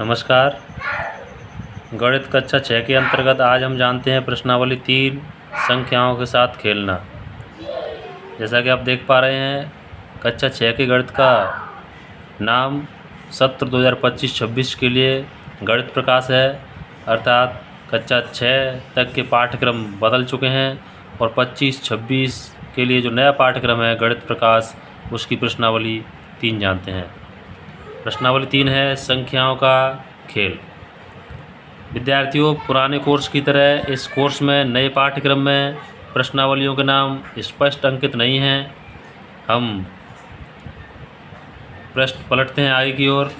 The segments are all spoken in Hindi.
नमस्कार। गणित कक्षा 6 के अंतर्गत आज हम जानते हैं प्रश्नावली 3 संख्याओं के साथ खेलना। जैसा कि आप देख पा रहे हैं, कक्षा 6 के गणित का नाम सत्र 2025-26 के लिए गणित प्रकाश है, अर्थात कक्षा 6 तक के पाठ्यक्रम बदल चुके हैं और 25-26 के लिए जो नया पाठ्यक्रम है गणित प्रकाश, उसकी प्रश्नावली 3 जानते हैं। प्रश्नावली 3 है संख्याओं का खेल। विद्यार्थियों, पुराने कोर्स की तरह इस कोर्स में नए पाठ्यक्रम में प्रश्नावलियों के नाम स्पष्ट अंकित नहीं हैं। हम प्रश्न पलटते हैं आगे की ओर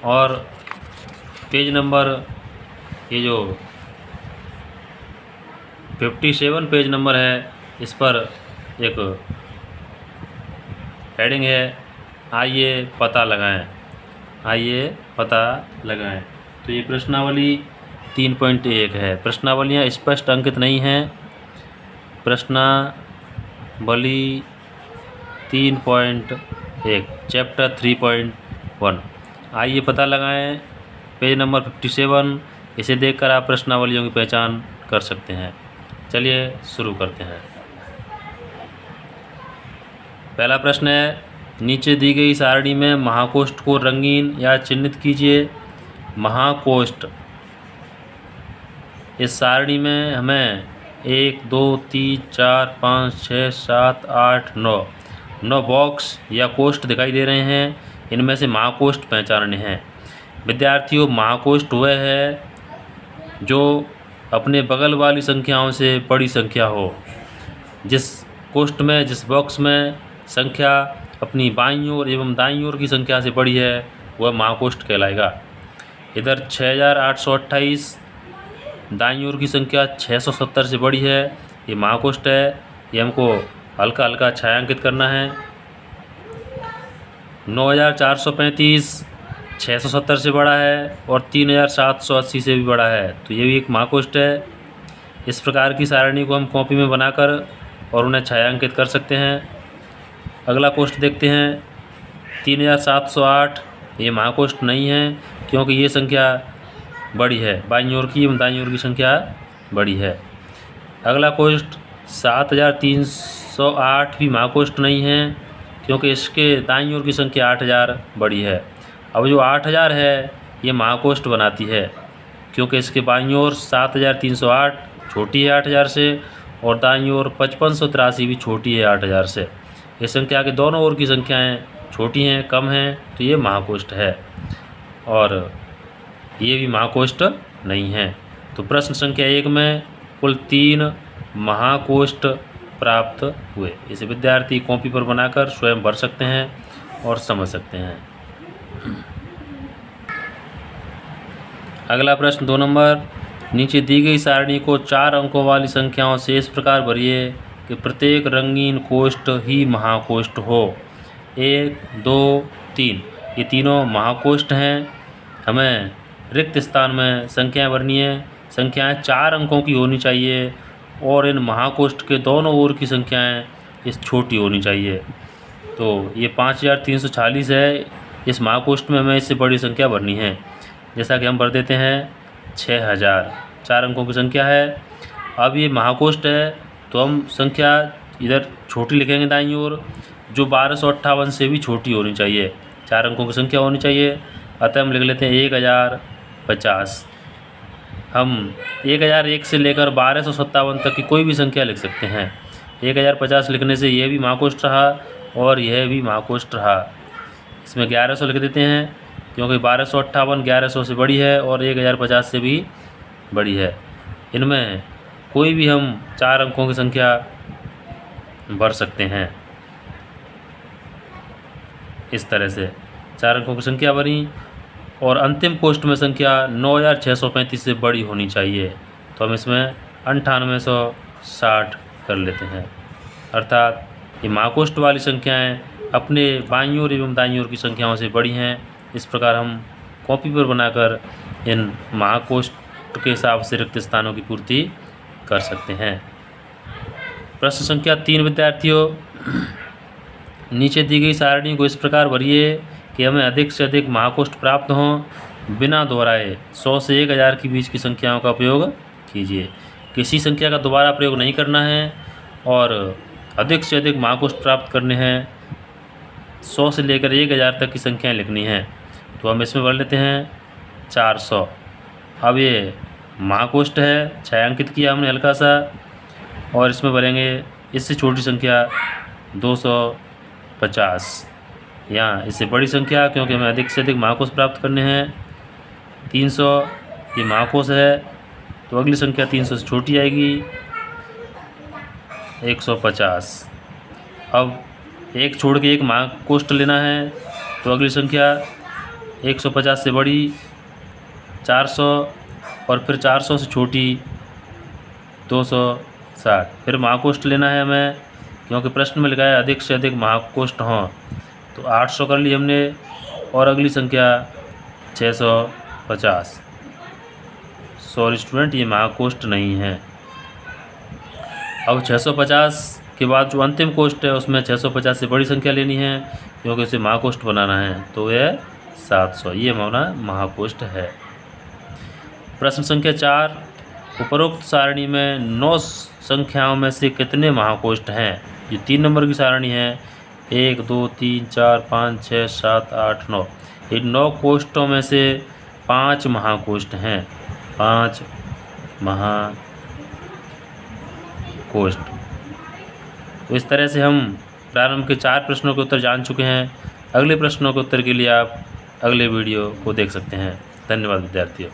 और पेज नंबर, ये जो 57 पेज नंबर है, इस पर एक हेडिंग है, आइए पता लगाएं। आइए पता लगाएं। तो ये प्रश्नावली 3.1 है। प्रश्नावलियाँ स्पष्ट अंकित नहीं हैं। प्रश्नावली 3.1 चैप्टर 3.1 आइए पता लगाएं, पेज नंबर 57। इसे देखकर आप प्रश्नावलियों की पहचान कर सकते हैं। चलिए शुरू करते हैं। पहला प्रश्न है, नीचे दी गई सारणी में महाकोष्ठ को रंगीन या चिह्नित कीजिए। महाकोष्ठ, इस सारणी में हमें 1 2 3 4 5 6 7 8 9 बॉक्स या कोष्ठ दिखाई दे रहे हैं। इनमें से महाकोष्ठ पहचानने हैं। विद्यार्थियों, महाकोष्ठ वह है जो अपने बगल वाली संख्याओं से बड़ी संख्या हो। जिस कोष्ठ में, जिस बॉक्स में संख्या अपनी बाईं ओर एवं दाईं ओर की संख्या से बड़ी है, वह महाकोष्ठ कहलाएगा। इधर 6828 दाईं ओर की संख्या 670 से बड़ी है, ये महाकोष्ठ है। ये हमको हल्का हल्का छायांकित करना है। 9435 670 से बड़ा है और 3780 से भी बड़ा है, तो ये भी एक महाकोष्ठ है। इस प्रकार की सारणी को हम कॉपी में बनाकर और उन्हें छायांकित कर सकते हैं। अगला कोष्ठ देखते हैं, 3708। ये महाकोष्ठ नहीं है क्योंकि ये संख्या बड़ी है, बाईं ओर की एवं दाईं ओर की संख्या बड़ी है। अगला कोष्ठ 7308 भी महाकोष्ठ नहीं है क्योंकि इसके दाईं ओर की संख्या 8000 बड़ी है। अब जो 8000 है, ये महाकोष्ठ बनाती है क्योंकि इसके बाईं ओर 7308 छोटी है 8000 से और दाईं ओर 5583 भी छोटी है 8000 से। इस संख्या के दोनों ओर की संख्याएं छोटी हैं, कम हैं, तो ये महाकोष्ठ है और ये भी महाकोष्ठ नहीं है। तो प्रश्न संख्या 1 में कुल 3 महाकोष्ठ प्राप्त हुए। इसे विद्यार्थी कॉपी पर बनाकर स्वयं भर सकते हैं और समझ सकते हैं। अगला प्रश्न 2 नंबर, नीचे दी गई सारणी को 4 अंकों वाली संख्याओं से इस प्रकार भरिए कि प्रत्येक रंगीन कोष्ठ ही महाकोष्ठ हो। 1 2 3 ये तीनों महाकोष्ठ हैं। हमें रिक्त स्थान में संख्याएं भरनी है। संख्याएं 4 अंकों की होनी चाहिए और इन महाकोष्ठ के दोनों ओर की संख्याएं इस छोटी होनी चाहिए। तो ये 5346 है। इस महाकोष्ठ में हमें इससे बड़ी संख्या भरनी है। जैसा कि हम भर देते हैं 6000, 4 अंकों की संख्या है। अब ये महाकोष्ठ है तो हम संख्या इधर छोटी लिखेंगे दाईं ओर, जो 1258 से भी छोटी होनी चाहिए, 4 अंकों की संख्या होनी चाहिए। अतः हम लिख लेते हैं 1050। हम 1001 से लेकर 1257 तक की कोई भी संख्या लिख सकते हैं। 1050 लिखने से यह भी महाकोष्ठ रहा और यह भी महाकोष्ठ रहा। इसमें 1100 लिख देते हैं क्योंकि 1258 1100 से बड़ी है और 1050 से भी बड़ी है। इनमें कोई भी हम 4 अंकों की संख्या भर सकते हैं। इस तरह से 4 अंकों की संख्या भरी और अंतिम कोष्ठ में संख्या 9635 से बड़ी होनी चाहिए, तो हम इसमें 9860 कर लेते हैं। अर्थात ये महाकोष्ठ वाली संख्याएं अपने बाईं ओर एवं दाईं ओर की संख्याओं से बड़ी हैं। इस प्रकार हम कॉपी पर बनाकर इन महाकोष्ठ के हिसाब से रिक्त स्थानों की पूर्ति कर सकते हैं। प्रश्न संख्या 3 विद्यार्थियों, नीचे दी गई सारणी को इस प्रकार भरिए कि हमें अधिक से अधिक महाकोष्ठ प्राप्त हों। बिना दोहराए 100 से 1000 के बीच की संख्याओं का उपयोग कीजिए। किसी संख्या का दोबारा प्रयोग नहीं करना है और अधिक से अधिक महाकोष्ठ प्राप्त करने हैं। 100 से लेकर 1000 तक की संख्याएं लिखनी हैं। तो हम इसमें भर लेते हैं 400। अब ये महाकोष्ठ है, छायांकित किया हमने हल्का सा, और इसमें भरेंगे इससे छोटी संख्या 250। यहाँ इससे बड़ी संख्या, क्योंकि हमें अधिक से अधिक महाकोष्ठ प्राप्त करने हैं, 300। ये महाकोष्ठ है, तो अगली संख्या 300 से छोटी आएगी, 150। अब एक छोड़ के एक महाकोष्ठ लेना है, तो अगली संख्या 150 से बड़ी 400, और फिर 400 से छोटी 260। फिर महाकोष्ठ लेना है हमें, क्योंकि प्रश्न में लिखा है अधिक से अधिक महाकोष्ठ हों, तो 800 कर ली हमने, और अगली संख्या 650। सॉरी स्टूडेंट, ये महाकोष्ठ नहीं है। अब 650 के बाद जो अंतिम कोष्ठ है उसमें 650 से बड़ी संख्या लेनी है, क्योंकि उसे महाकोष्ठ बनाना है, तो यह 700। ये हमारा महाकोष्ठ है। प्रश्न संख्या 4, उपरोक्त सारणी में 9 संख्याओं में से कितने महाकोष्ठ हैं? ये 3 नंबर की सारणी है। 1 2 3 4 5 6 7 8 9। इन 9 कोष्ठों में से 5 महाकोष्ठ हैं। 5 महाकोष्ठ। तो इस तरह से हम प्रारंभ के 4 प्रश्नों के उत्तर जान चुके हैं। अगले प्रश्नों के उत्तर के लिए आप अगले वीडियो को देख सकते हैं। धन्यवाद विद्यार्थियों।